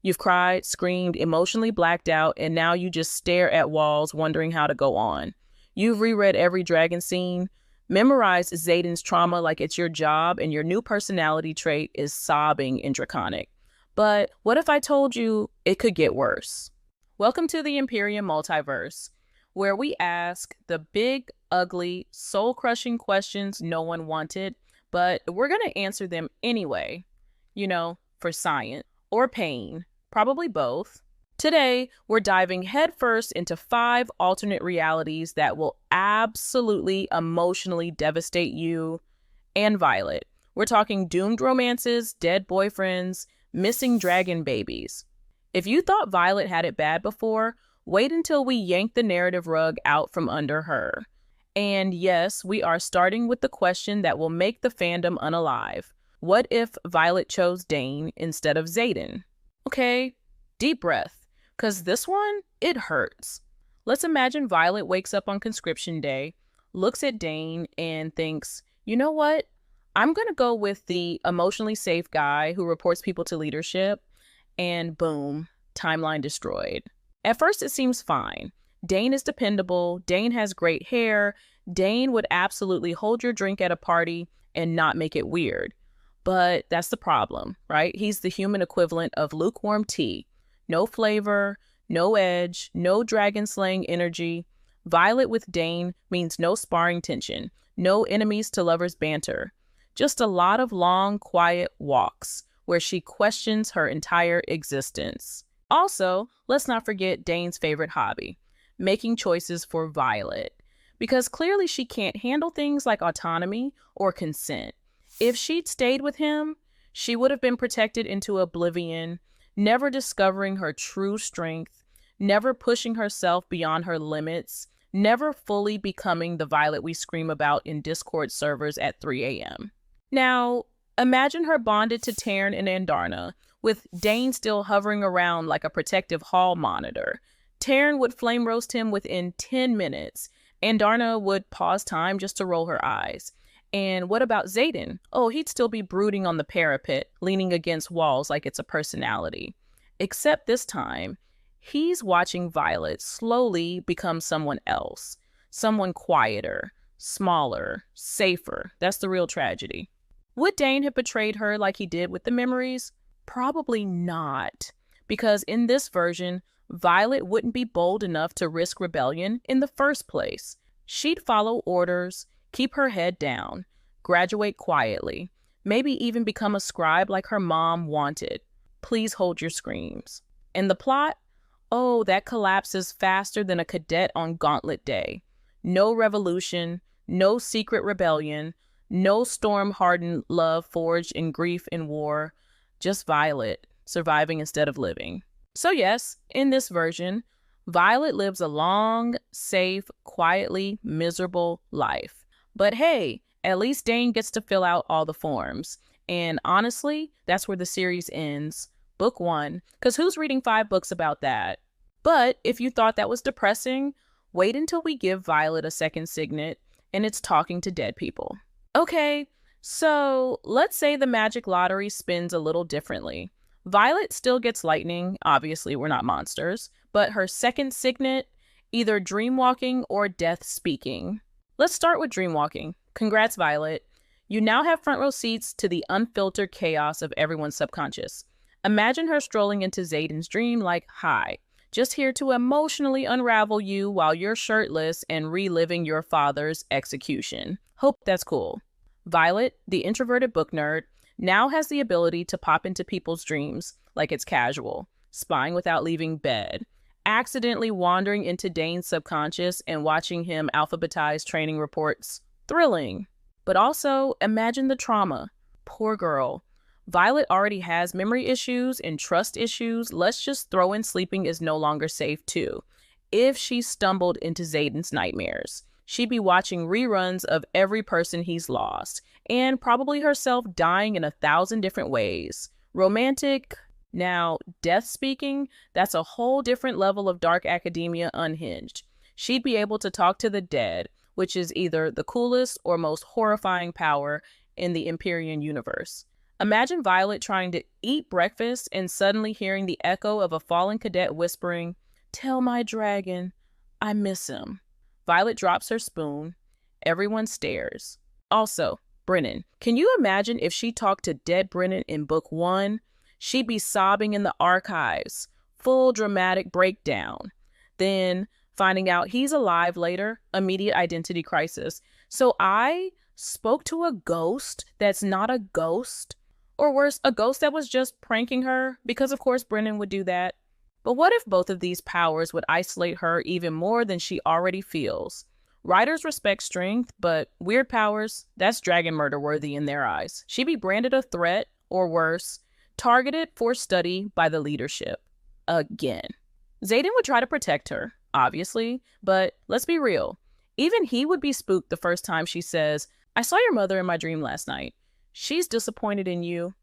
You've cried, screamed, emotionally blacked out, and now you just stare at walls wondering how to go on. You've reread every dragon scene, memorized Xaden's trauma like it's your job, and your new personality trait is sobbing in Draconic. But what if I told you it could get worse? Welcome to the Empyrean multiverse, where we ask the big, ugly, soul-crushing questions no one wanted, but we're going to answer them anyway. For science or pain, probably both. Today, we're diving headfirst into 5 alternate realities that will absolutely emotionally devastate you and Violet. We're talking doomed romances, dead boyfriends, missing dragon babies. If you thought Violet had it bad before, wait until we yank the narrative rug out from under her. And yes, we are starting with the question that will make the fandom unalive. What if Violet chose Dain instead of Xaden? Okay, deep breath, because this one, it hurts. Let's imagine Violet wakes up on conscription day, looks at Dain, and thinks, you know what? I'm going to go with the emotionally safe guy who reports people to leadership, and boom, timeline destroyed. At first, it seems fine. Dain is dependable, Dain has great hair, Dain would absolutely hold your drink at a party and not make it weird. But that's the problem, right? He's the human equivalent of lukewarm tea. No flavor, no edge, no dragon slaying energy. Violet with Dain means no sparring tension, no enemies to lovers banter. Just a lot of long, quiet walks where she questions her entire existence. Also, let's not forget Dain's favorite hobby, making choices for Violet. Because clearly she can't handle things like autonomy or consent. If she'd stayed with him, she would have been protected into oblivion, never discovering her true strength, never pushing herself beyond her limits, never fully becoming the Violet we scream about in Discord servers at 3 a.m. Now, imagine her bonded to Taryn and Andarna, with Dain still hovering around like a protective hall monitor. Taryn would flame roast him within 10 minutes. Andarna would pause time just to roll her eyes. And what about Xaden? Oh, he'd still be brooding on the parapet, leaning against walls like it's a personality. Except this time, he's watching Violet slowly become someone else. Someone quieter, smaller, safer. That's the real tragedy. Would Dain have betrayed her like he did with the memories? Probably not. Because in this version, Violet wouldn't be bold enough to risk rebellion in the first place. She'd follow orders, keep her head down, graduate quietly, maybe even become a scribe like her mom wanted. Please hold your screams. And the plot? Oh, that collapses faster than a cadet on Gauntlet Day. No revolution, no secret rebellion, no storm-hardened love forged in grief and war, just Violet, surviving instead of living. So yes, in this version, Violet lives a long, safe, quietly miserable life. But hey, at least Dain gets to fill out all the forms. And honestly, that's where the series ends. Book 1, because who's reading 5 books about that? But if you thought that was depressing, wait until we give Violet a second signet, and it's talking to dead people. Okay, so let's say the magic lottery spins a little differently. Violet still gets lightning, obviously we're not monsters, but her second signet, either dreamwalking or death speaking. Let's start with dreamwalking. Congrats, Violet. You now have front row seats to the unfiltered chaos of everyone's subconscious. Imagine her strolling into Xaden's dream like, hi, just here to emotionally unravel you while you're shirtless and reliving your father's execution. Hope that's cool. Violet, the introverted book nerd, now has the ability to pop into people's dreams like it's casual, spying without leaving bed, accidentally wandering into Dain's subconscious and watching him alphabetize training reports. Thrilling. But also, imagine the trauma. Poor girl. Violet already has memory issues and trust issues. Let's just throw in sleeping is no longer safe too. If she stumbled into Xaden's nightmares, she'd be watching reruns of every person he's lost, and probably herself dying in 1,000 different ways. Romantic? Now, death speaking, that's a whole different level of dark academia unhinged. She'd be able to talk to the dead, which is either the coolest or most horrifying power in the Empyrean universe. Imagine Violet trying to eat breakfast and suddenly hearing the echo of a fallen cadet whispering, "Tell my dragon, I miss him." Violet drops her spoon. Everyone stares. Also, Brennan. Can you imagine if she talked to dead Brennan in book 1? She'd be sobbing in the archives. Full dramatic breakdown. Then, finding out he's alive later, immediate identity crisis. So I spoke to a ghost that's not a ghost? Or worse, a ghost that was just pranking her? Because of course Brennan would do that. But what if both of these powers would isolate her even more than she already feels? Writers respect strength, but weird powers, that's dragon murder worthy in their eyes. She'd be branded a threat, or worse, targeted for study by the leadership. Again. Xaden would try to protect her, obviously, but let's be real. Even he would be spooked the first time she says, "I saw your mother in my dream last night. She's disappointed in you."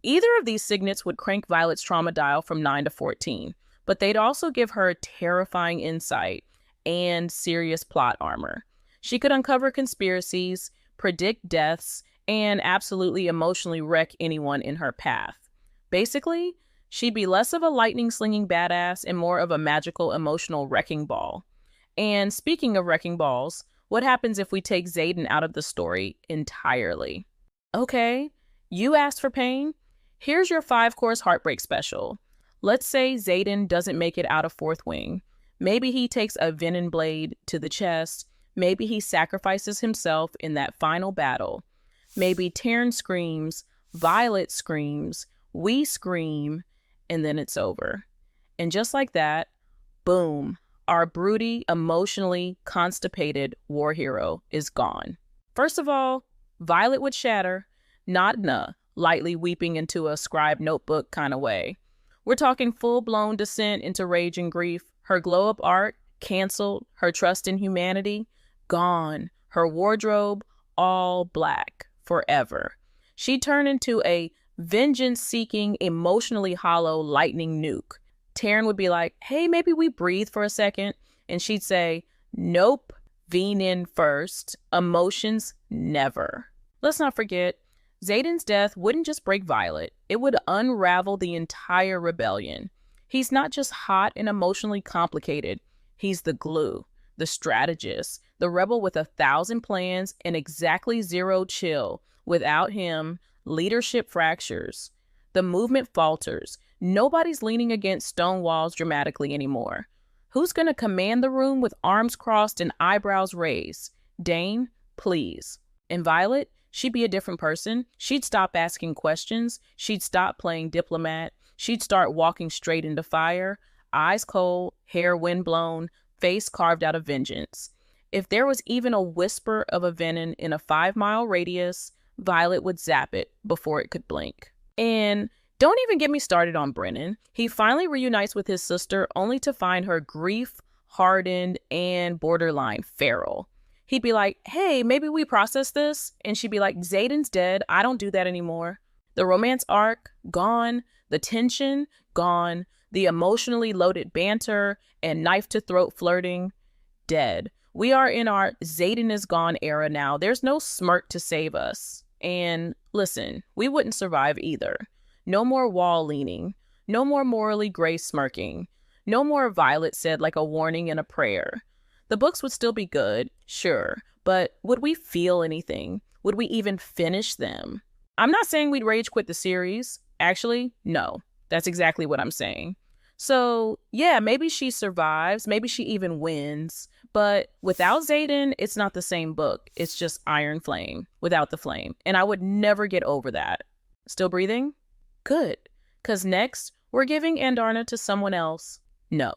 Either of these signets would crank Violet's trauma dial from 9 to 14, but they'd also give her terrifying insight and serious plot armor. She could uncover conspiracies, predict deaths, and absolutely emotionally wreck anyone in her path. Basically, she'd be less of a lightning-slinging badass and more of a magical emotional wrecking ball. And speaking of wrecking balls, what happens if we take Xaden out of the story entirely? Okay, you asked for pain? Here's your 5-course heartbreak special. Let's say Xaden doesn't make it out of Fourth Wing. Maybe he takes a venom blade to the chest. Maybe he sacrifices himself in that final battle. Maybe Taryn screams, Violet screams, we scream, and then it's over. And just like that, boom, our broody, emotionally constipated war hero is gone. First of all, Violet would shatter, not in a lightly weeping into a scribe notebook kind of way. We're talking full-blown descent into rage and grief. Her glow-up art, canceled. Her trust in humanity, gone. Her wardrobe, all black, forever. She turned into a vengeance-seeking, emotionally hollow lightning nuke. Taryn would be like, "Hey, maybe we breathe for a second." And she'd say, "Nope, veen in first. Emotions, never." Let's not forget, Xaden's death wouldn't just break Violet. It would unravel the entire rebellion. He's not just hot and emotionally complicated. He's the glue, the strategist, the rebel with 1,000 plans and exactly 0 chill. Without him, leadership fractures. The movement falters. Nobody's leaning against stone walls dramatically anymore. Who's going to command the room with arms crossed and eyebrows raised? Dain, please. And Violet, she'd be a different person. She'd stop asking questions. She'd stop playing diplomat. She'd start walking straight into fire, eyes cold, hair windblown, face carved out of vengeance. If there was even a whisper of a venom in a 5-mile radius, Violet would zap it before it could blink. And don't even get me started on Brennan. He finally reunites with his sister only to find her grief-hardened and borderline feral. He'd be like, "Hey, maybe we process this?" And she'd be like, "Xaden's dead. I don't do that anymore." The romance arc, gone. The tension, gone. The emotionally loaded banter and knife-to-throat flirting, dead. We are in our Xaden is gone era now. There's no smirk to save us. And listen, we wouldn't survive either. No more wall leaning. No more morally gray smirking. No more Violet said like a warning and a prayer. The books would still be good, sure, but would we feel anything? Would we even finish them? I'm not saying we'd rage quit the series. Actually, no. That's exactly what I'm saying. So, yeah, maybe she survives. Maybe she even wins. But without Xaden, it's not the same book. It's just Iron Flame without the flame. And I would never get over that. Still breathing? Good. Because next, we're giving Andarna to someone else. No.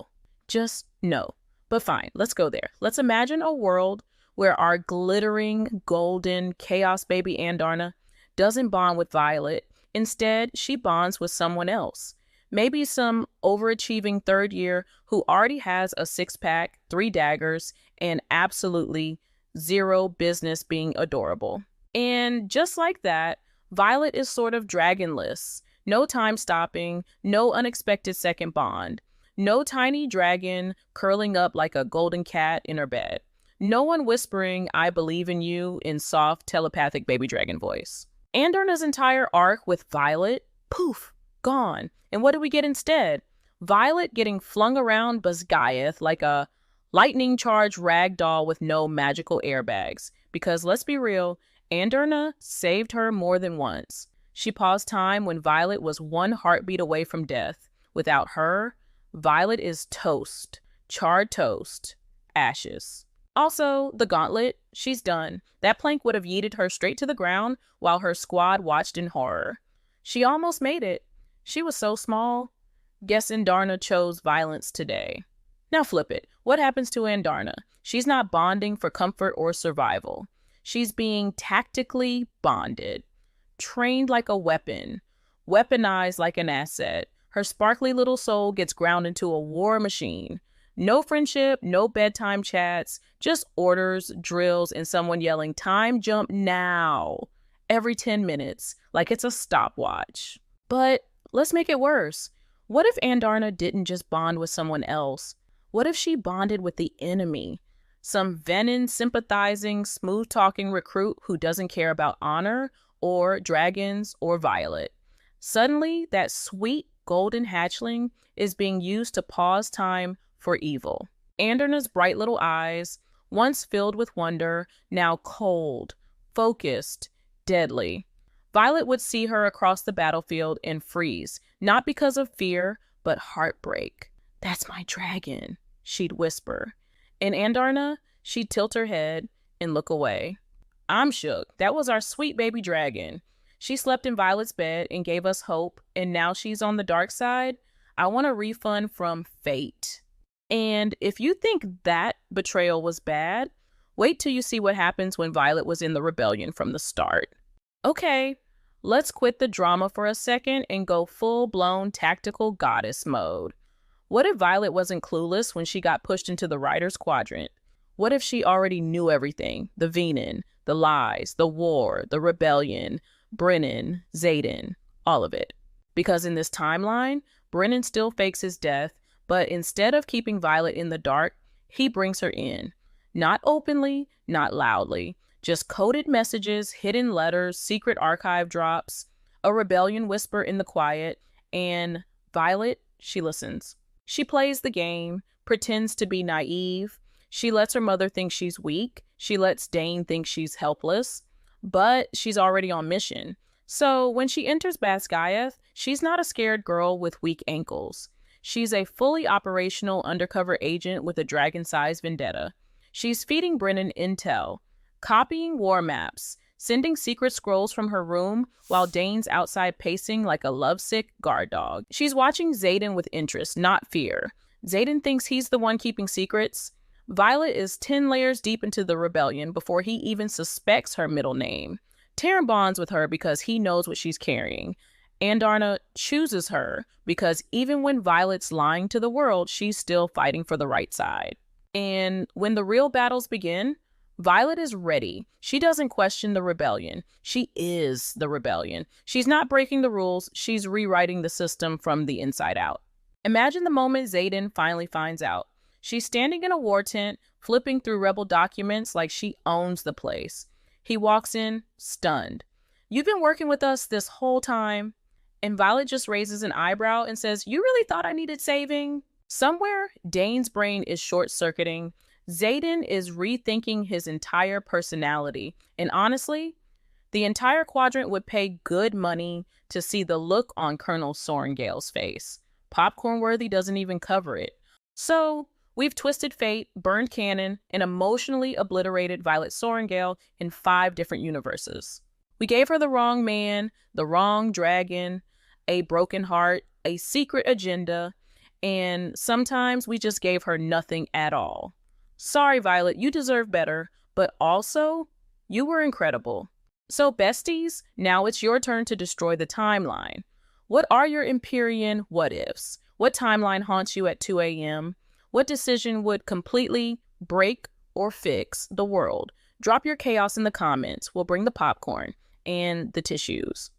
Just no. But fine, let's go there. Let's imagine a world where our glittering, golden, chaos baby Andarna doesn't bond with Violet. Instead, she bonds with someone else. Maybe some overachieving third year who already has a 6-pack, 3 daggers, and absolutely 0 business being adorable. And just like that, Violet is sort of dragonless. No time stopping, no unexpected second bond. No tiny dragon curling up like a golden cat in her bed. No one whispering, "I believe in you" in soft, telepathic baby dragon voice. Andarna's entire arc with Violet, poof, gone. And what do we get instead? Violet getting flung around Basgiath like a lightning-charged rag doll with no magical airbags. Because let's be real, Andarna saved her more than once. She paused time when Violet was one heartbeat away from death. Without her, Violet is toast. Charred toast. Ashes. Also, the gauntlet, she's done. That plank would have yeeted her straight to the ground while her squad watched in horror. She almost made it. She was so small. Guess Andarna chose violence today. Now flip it. What happens to Andarna? She's not bonding for comfort or survival. She's being tactically bonded. Trained like a weapon. Weaponized like an asset. Her sparkly little soul gets ground into a war machine. No friendship, no bedtime chats, just orders, drills, and someone yelling, "Time jump now," every 10 minutes, like it's a stopwatch. But let's make it worse. What if Andarna didn't just bond with someone else? What if she bonded with the enemy? Some venom-sympathizing, smooth-talking recruit who doesn't care about honor, or dragons, or Violet. Suddenly, that sweet golden hatchling is being used to pause time for evil. Andarna's bright little eyes, once filled with wonder, now cold, focused, deadly. Violet would see her across the battlefield and freeze, not because of fear, but heartbreak. "That's my dragon," she'd whisper. And Andarna, she'd tilt her head and look away. I'm shook. That was our sweet baby dragon. She slept in Violet's bed and gave us hope, and now she's on the dark side. I want a refund from fate. And if you think that betrayal was bad, wait till you see what happens when Violet was in the rebellion from the start. Okay, let's quit the drama for a second and go full-blown tactical goddess mode. What if Violet wasn't clueless when she got pushed into the Writer's Quadrant? What if she already knew everything? The Venin, the lies, the war, the rebellion, Brennan, Xaden, all of it. Because in this timeline, Brennan still fakes his death, but instead of keeping Violet in the dark, he brings her in. Not openly, not loudly, just coded messages, hidden letters, secret archive drops, a rebellion whisper in the quiet, and Violet, she listens. She plays the game, pretends to be naive. She lets her mother think she's weak. She lets Dain think she's helpless, but she's already on mission. So when she enters Basgiath, she's not a scared girl with weak ankles. She's a fully operational undercover agent with a dragon-sized vendetta. She's feeding Brennan intel, copying war maps, sending secret scrolls from her room while Dain's outside pacing like a lovesick guard dog. She's watching Xaden with interest, not fear. Xaden thinks he's the one keeping secrets. Violet is 10 layers deep into the rebellion before he even suspects her middle name. Taran bonds with her because he knows what she's carrying. Andarna chooses her because even when Violet's lying to the world, she's still fighting for the right side. And when the real battles begin, Violet is ready. She doesn't question the rebellion. She is the rebellion. She's not breaking the rules. She's rewriting the system from the inside out. Imagine the moment Xaden finally finds out. She's standing in a war tent, flipping through rebel documents like she owns the place. He walks in, stunned. "You've been working with us this whole time?" And Violet just raises an eyebrow and says, "You really thought I needed saving?" Somewhere, Dain's brain is short-circuiting. Xaden is rethinking his entire personality. And honestly, the entire quadrant would pay good money to see the look on Colonel Sorengale's face. Popcorn-worthy doesn't even cover it. So, we've twisted fate, burned canon, and emotionally obliterated Violet Sorengale in 5 different universes. We gave her the wrong man, the wrong dragon, a broken heart, a secret agenda, and sometimes we just gave her nothing at all. Sorry, Violet, you deserve better, but also, you were incredible. So, besties, now it's your turn to destroy the timeline. What are your Empyrean what-ifs? What timeline haunts you at 2 a.m.? What decision would completely break or fix the world? Drop your chaos in the comments. We'll bring the popcorn and the tissues.